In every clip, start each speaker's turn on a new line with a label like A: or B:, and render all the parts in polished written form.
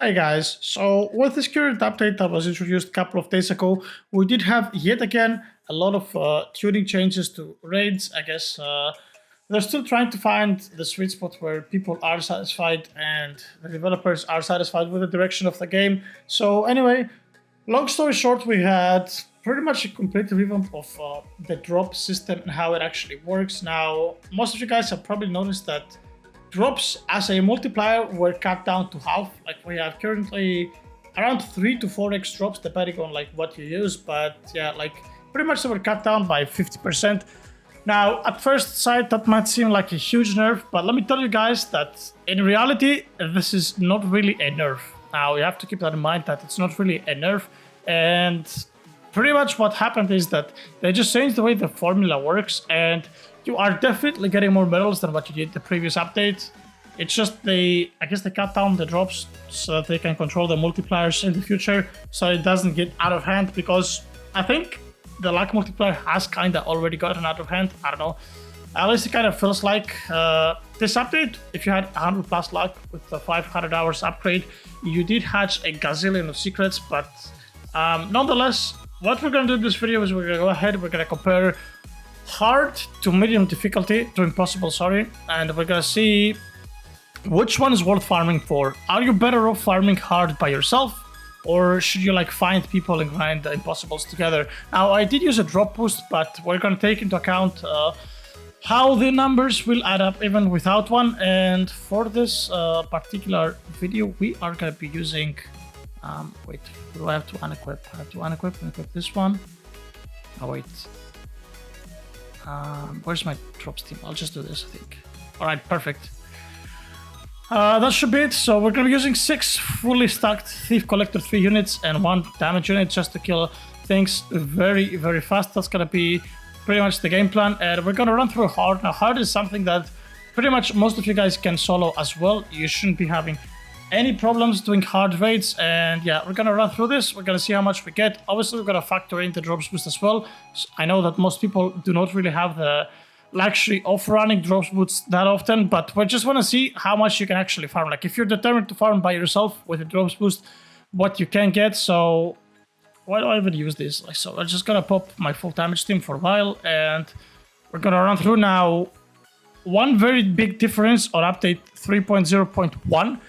A: Hey guys, so with this current update that was introduced a couple of days ago, we did have yet again a lot of tuning changes to raids. I guess they're still trying to find the sweet spot where people are satisfied and the developers are satisfied with the direction of the game. So anyway, long story short, we had pretty much a complete revamp of the drop system and how it actually works. Now, most of you guys have probably noticed that drops as a multiplier were cut down to half. Like we have currently around 3 to 4x drops depending on like what you use, but yeah, like pretty much they were cut down by 50%. Now, at first sight, that might seem like a huge nerf, but let me tell you guys that in reality, this is not really a nerf. Now, you have to keep that in mind that it's not really a nerf, and pretty much what happened is that they just changed the way the formula works, and you are definitely getting more medals than what you did the previous update. It's just I guess they cut down the drops so that they can control the multipliers in the future, so it doesn't get out of hand, because I think the luck multiplier has kind of already gotten out of hand. I don't know. At least it kind of feels like this update, if you had 100 plus luck with the 500 hours upgrade, you did hatch a gazillion of secrets, but nonetheless, what we're going to do in this video is we're going to go ahead, we're going to compare hard to medium difficulty, to impossible, sorry, and we're going to see which one is worth farming for. Are you better off farming hard by yourself, or should you like find people and grind the impossibles together? Now, I did use a drop boost, but we're going to take into account how the numbers will add up even without one. And for this particular video, we are going to be using wait, do I have to unequip? I have to unequip and equip this one. Oh wait, where's my drops team? I'll just do this, I think. All right, perfect. That should be it. So we're going to be using 6 fully stacked Thief Collector 3 units and 1 damage unit just to kill things very, very fast. That's going to be pretty much the game plan. And we're going to run through hard. Now, hard is something that pretty much most of you guys can solo as well. You shouldn't be having any problems doing hard raids. And yeah, we're going to run through this. We're going to see how much we get. Obviously, we're going to factor in the drops boost as well. So I know that most people do not really have the luxury of running drops boosts that often, but we just want to see how much you can actually farm. Like if you're determined to farm by yourself with a drops boost, what you can get. So why do I even use this? Like, so I'm just gonna pop my full damage team for a while, and we're gonna run through now. One very big difference on update 3.0.1,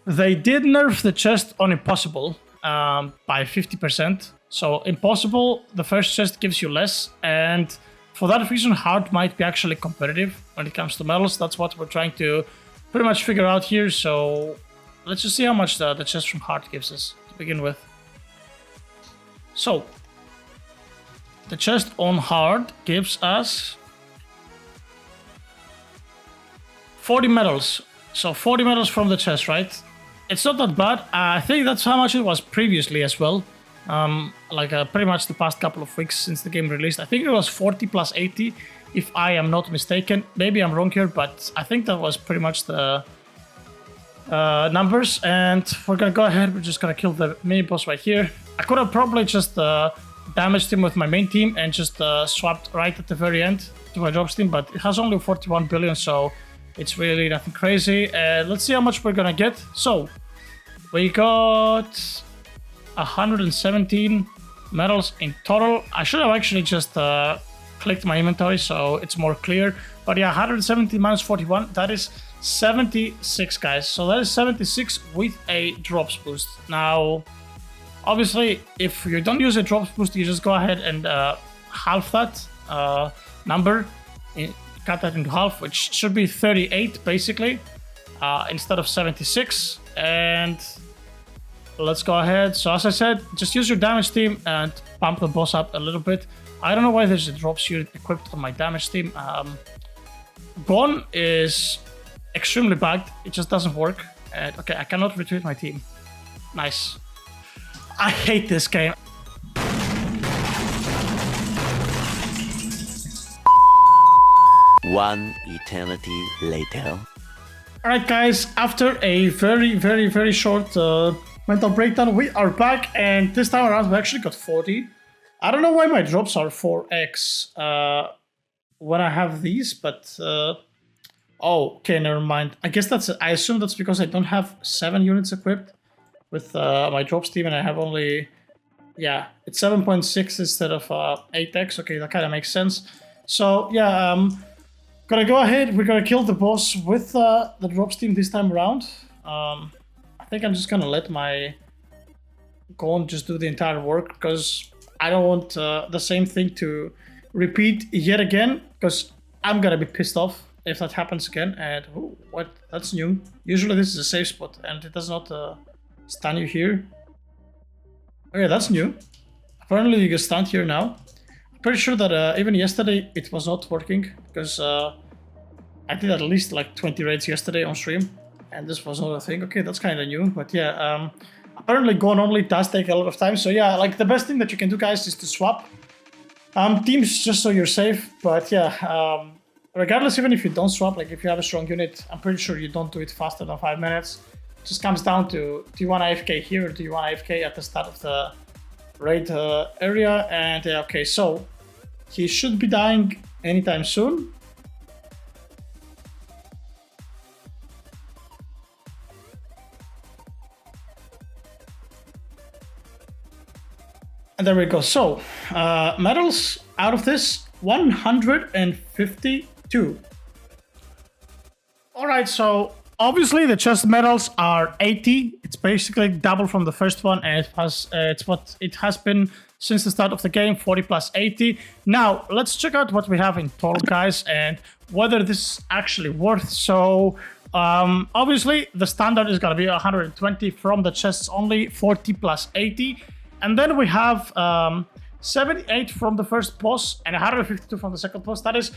A: they did nerf the chest on impossible by 50%. So impossible, the first chest gives you less, and for that reason, hard might be actually competitive when it comes to medals. That's what we're trying to pretty much figure out here. So let's just see how much the chest from hard gives us to begin with. So the chest on hard gives us 40 medals. So 40 medals from the chest, right? It's not that bad. I think that's how much it was previously as well. Pretty much the past couple of weeks since the game released. I think it was 40 plus 80, if I am not mistaken. Maybe I'm wrong here, but I think that was pretty much the numbers. And we're gonna go ahead, we're just gonna kill the mini boss right here. I could have probably just damaged him with my main team and just swapped right at the very end to my drops team, but it has only 41 billion, so it's really nothing crazy. Let's see how much we're gonna get. So we got 117 medals in total. I should have actually just clicked my inventory so it's more clear. But yeah, 117 minus 41, that is 76, guys. So that is 76 with a drops boost. Now, obviously, if you don't use a drops boost, you just go ahead and half that number, cut that into half, which should be 38 basically, instead of 76. And let's go ahead. So as I said, just use your damage team and pump the boss up a little bit. I don't know why there's a drops unit equipped on my damage team. Gone is extremely bugged. It just doesn't work. And okay, I cannot retreat my team. Nice. I hate this game.
B: One eternity later.
A: Alright guys, after a very, very, very short mental breakdown, we are back, and this time around we actually got 40. I don't know why my drops are 4x when I have these, but oh, okay, never mind. I guess I assume that's because I don't have 7 units equipped. with my drops team, and I have only, yeah, it's 7.6 instead of 8x. Okay, that kind of makes sense. So yeah, gonna go ahead. We're gonna kill the boss with the drops team this time around. I think I'm just gonna let my Gon just do the entire work, because I don't want the same thing to repeat yet again, because I'm gonna be pissed off if that happens again. And ooh, what? That's new. Usually this is a safe spot and it does not stun you here. Okay, that's new. Apparently you can stand here now. I'm pretty sure that even yesterday it was not working, because I did at least like 20 raids yesterday on stream and this was not a thing. Okay, that's kind of new, but yeah, apparently Gon only does take a lot of time. So yeah, like the best thing that you can do, guys, is to swap teams just so you're safe. But yeah, regardless, even if you don't swap, like if you have a strong unit, I'm pretty sure you don't do it faster than 5 minutes. It just comes down to, do you want AFK here or do you want AFK at the start of the raid area? And okay, so he should be dying anytime soon. And there we go. So, medals out of this, 152. Alright, so obviously the chest medals are 80. It's basically double from the first one, and it's what it has been since the start of the game, 40 plus 80. Now, let's check out what we have in total, guys, and whether this is actually worth. So, obviously, the standard is going to be 120 from the chests only, 40 plus 80. And then we have 78 from the first boss and 152 from the second boss. That is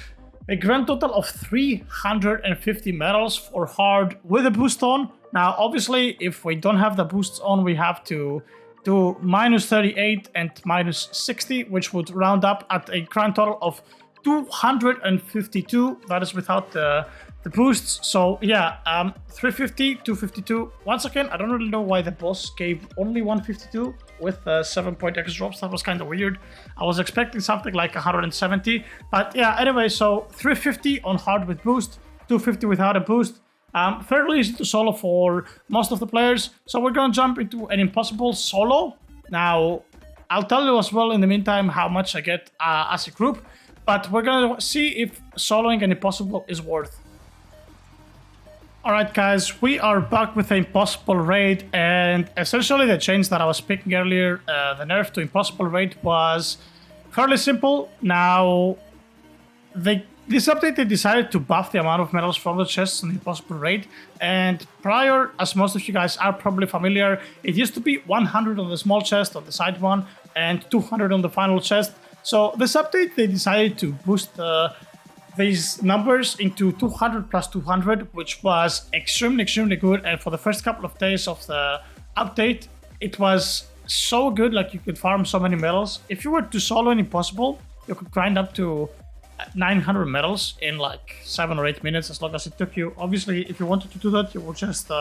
A: a grand total of 350 medals for hard with a boost on. Now, obviously, if we don't have the boosts on, we have to do minus 38 and minus 60, which would round up at a grand total of 252. That is without the boosts. So yeah, 350, 252. Once again, I don't really know why the boss gave only 152 with 7.x drops. That was kind of weird. I was expecting something like 170. But yeah, anyway, so 350 on hard with boost, 250 without a boost. Fairly easy to solo for most of the players. So we're gonna jump into an impossible solo. Now, I'll tell you as well in the meantime how much I get as a group. But we're gonna see if soloing an impossible is worth. Alright guys, we are back with the impossible raid, and essentially the change that I was speaking earlier, the nerf to impossible raid, was fairly simple. Now, this update they decided to buff the amount of medals from the chests in the impossible raid, and prior, as most of you guys are probably familiar, it used to be 100 on the small chest, on the side one, and 200 on the final chest. So this update they decided to boost these numbers into 200 plus 200, which was extremely good. And for the first couple of days of the update, it was so good. Like, you could farm so many medals. If you were to solo an impossible, you could grind up to 900 medals in like 7 or 8 minutes, as long as it took you. Obviously, if you wanted to do that, you would just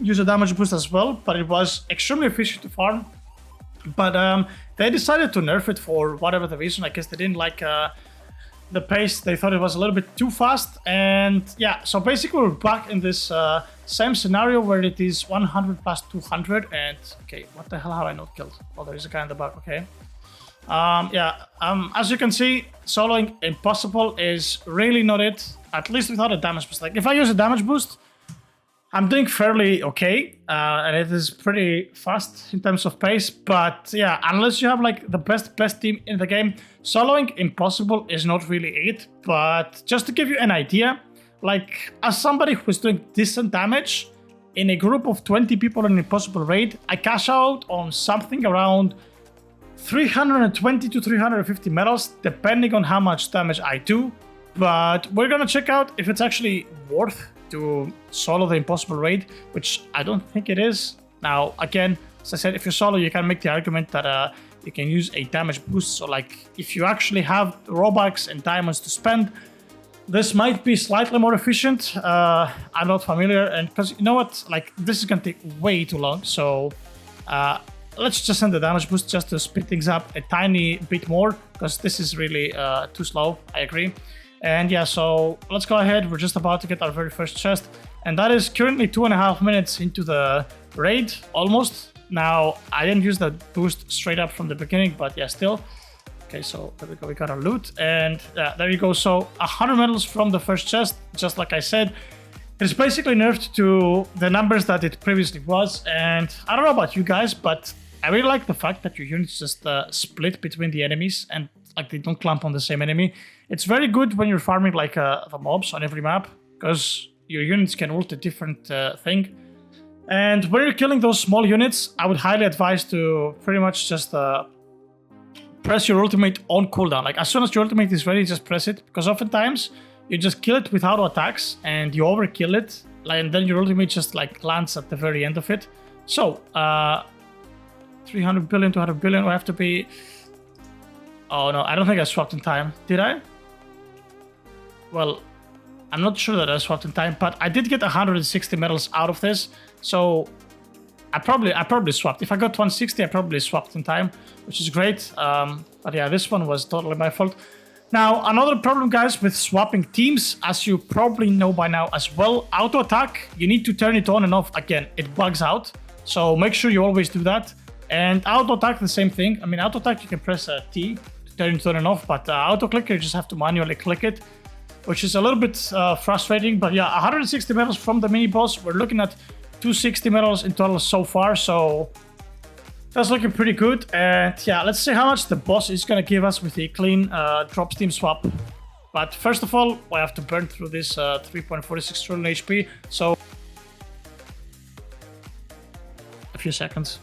A: use a damage boost as well, but it was extremely efficient to farm. But they decided to nerf it for whatever the reason. I guess they didn't like the pace. They thought it was a little bit too fast. And yeah, so basically we're back in this same scenario where it is 100 plus 200. And okay, what the hell have I not killed? Oh, there is a guy in the back. Okay. As you can see, soloing impossible is really not it, at least without a damage boost. Like, if I use a damage boost, I'm doing fairly okay, and it is pretty fast in terms of pace. But yeah, unless you have like the best team in the game, soloing impossible is not really it. But just to give you an idea, like, as somebody who's doing decent damage in a group of 20 people in impossible raid, I cash out on something around 320 to 350 medals, depending on how much damage I do. But we're gonna check out if it's actually worth to solo the impossible raid, which I don't think it is. Now, again, as I said, if you solo, you can make the argument that you can use a damage boost. So, like, if you actually have Robux and diamonds to spend, this might be slightly more efficient. I'm not familiar, and because you know what, like, this is gonna take way too long. So let's just send the damage boost just to speed things up a tiny bit more, because this is really too slow. I agree. And yeah, so let's go ahead. We're just about to get our very first chest, and that is currently 2.5 minutes into the raid, almost. Now, I didn't use that boost straight up from the beginning, but yeah, still. Okay, so there we go, we got our loot, and there you go. So 100 medals from the first chest, just like I said. It's basically nerfed to the numbers that it previously was, and I don't know about you guys, but I really like the fact that your units just split between the enemies, and like they don't clump on the same enemy. It's very good when you're farming like the mobs on every map, because your units can ult a different thing. And when you're killing those small units, I would highly advise to pretty much just press your ultimate on cooldown. Like as soon as your ultimate is ready, just press it, because oftentimes you just kill it with auto attacks and you overkill it, and then your ultimate just like lands at the very end of it. So 300 billion, 200 billion, we have to be... Oh no, I don't think I swapped in time. Did I? Well, I'm not sure that I swapped in time, but I did get 160 medals out of this, so I probably swapped. If I got 160, I probably swapped in time, which is great. But yeah, this one was totally my fault. Now, another problem, guys, with swapping teams, as you probably know by now as well, auto attack, you need to turn it on and off again. It bugs out, so make sure you always do that. And auto attack, the same thing. I mean, auto attack, you can press T to turn it on and off, but auto clicker, you just have to manually click it, which is a little bit frustrating. But yeah, 160 medals from the mini boss. We're looking at 260 medals in total so far, so that's looking pretty good. And yeah, let's see how much the boss is gonna give us with the clean drop steam swap. But first of all, we have to burn through this 3.46 trillion HP, so a few seconds.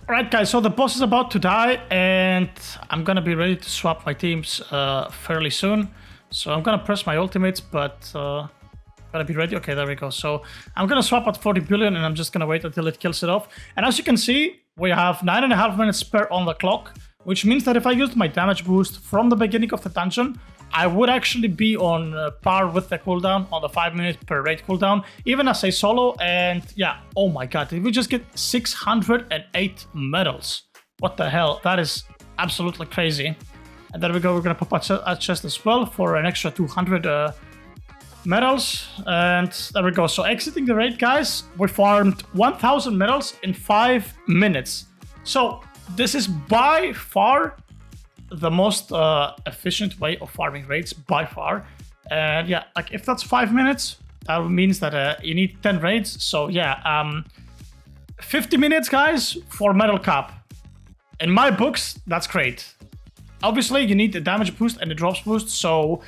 A: Alright guys, so the boss is about to die, and I'm gonna be ready to swap my teams fairly soon. So I'm gonna press my ultimates, but gotta be ready. Okay, there we go. So I'm gonna swap at 40 billion, and I'm just gonna wait until it kills it off. And as you can see, we have 9.5 minutes spare on the clock, which means that if I used my damage boost from the beginning of the dungeon, I would actually be on par with the cooldown, on the 5 minute per raid cooldown, even as a solo. And yeah, oh my god, did we just get 608 medals? What the hell? That is absolutely crazy. And there we go, we're gonna pop a chest as well for an extra 200 medals. And there we go. So exiting the raid, guys, we farmed 1000 medals in 5 minutes. So this is by far the most efficient way of farming raids, by far. And yeah, like if that's 5 minutes, that means that you need 10 raids. So yeah, 50 minutes, guys, for medal cap. In my books, that's great. Obviously, you need the damage boost and the drops boost, so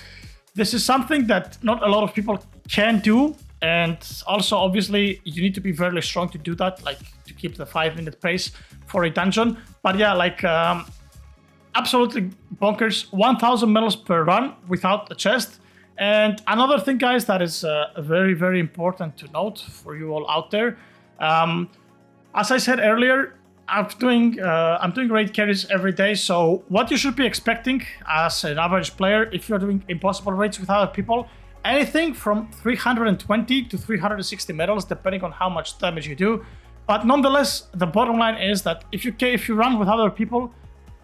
A: this is something that not a lot of people can do. And also, obviously, you need to be very strong to do that, like to keep the 5 minute pace for a dungeon. But yeah, like absolutely bonkers. 1000 medals per run without a chest. And another thing, guys, that is very, very important to note for you all out there. As I said earlier, I'm doing raid carries every day, so what you should be expecting as an average player, if you're doing impossible raids with other people, anything from 320 to 360 medals, depending on how much damage you do. But nonetheless, the bottom line is that if you run with other people,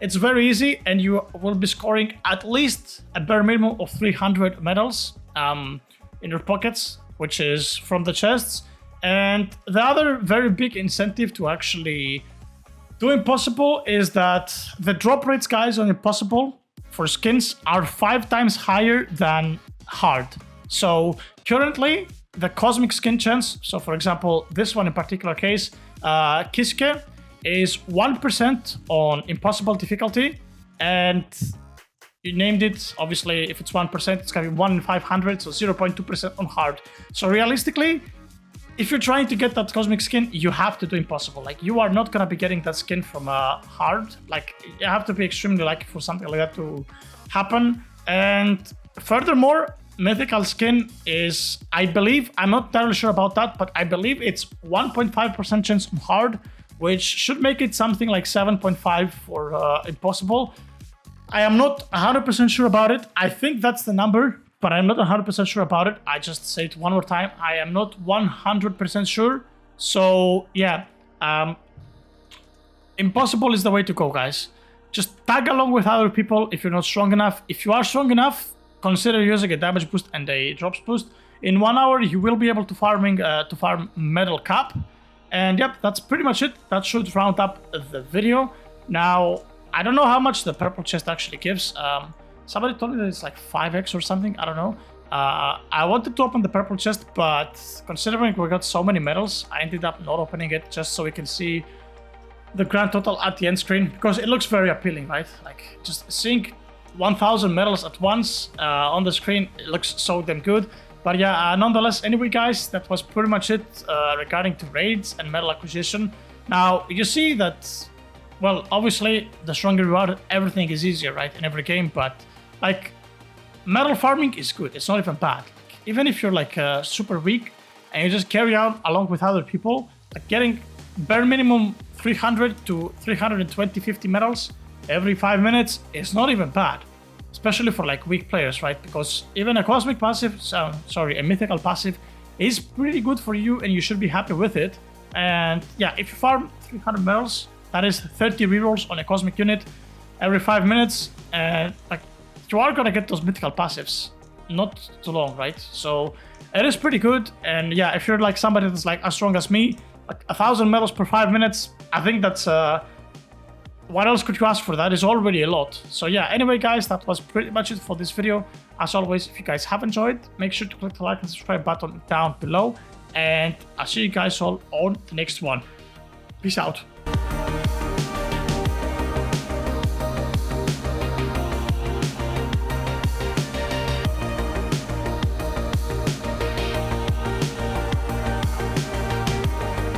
A: it's very easy, and you will be scoring at least a bare minimum of 300 medals in your pockets, which is from the chests. And the other very big incentive to actually do Impossible is that the drop rates, guys, on Impossible for skins are 5 times higher than hard. So currently, the cosmic skin chance, so for example, this one in particular case, Kiske is 1% on impossible difficulty, and you named it. Obviously, if it's 1%, it's gonna be 1 in 500, so 0.2% on hard. So realistically, if you're trying to get that cosmic skin, you have to do impossible. Like, you are not gonna be getting that skin from hard. Like, you have to be extremely lucky for something like that to happen. And furthermore, mythical skin is, I believe, I'm not entirely sure about that, but I believe it's 1.5% chance on hard, which should make it something like 7.5 for impossible. I am not 100% sure about it. I think that's the number, but I'm not 100% sure about it. I just say it one more time. I am not 100% sure. So yeah, impossible is the way to go, guys. Just tag along with other people if you're not strong enough. If you are strong enough, consider using a damage boost and a drops boost. In 1 hour, you will be able to farm medal cap. And yep, that's pretty much it. That should round up the video. Now, I don't know how much the purple chest actually gives. Somebody told me that it's like 5x or something. I don't know. I wanted to open the purple chest, but considering we got so many medals, I ended up not opening it just so we can see the grand total at the end screen, because it looks very appealing, right? Like, just seeing 1000 medals at once on the screen, it looks so damn good. But yeah, nonetheless, anyway, guys, that was pretty much it regarding to raids and medal acquisition. Now, you see that, well, obviously, the stronger you are, everything is easier, right, in every game. But, like, medal farming is good. It's not even bad. Like, even if you're, like, super weak and you just carry on along with other people, like, getting bare minimum 300 to 320, 50 medals every 5 minutes is not even bad. Especially for, like, weak players, right? Because even a cosmic passive, a mythical passive is pretty good for you, and you should be happy with it. And yeah, if you farm 300 medals, that is 30 rerolls on a cosmic unit every 5 minutes, and like, you are gonna get those mythical passives not too long, right? So it is pretty good. And yeah, if you're like somebody that's like as strong as me, like 1000 medals per 5 minutes, I think that's what else could you ask for? That is already a lot. So yeah, anyway, guys, that was pretty much it for this video. As always, if you guys have enjoyed, make sure to click the like and subscribe button down below, and I'll see you guys all on the next one. Peace out.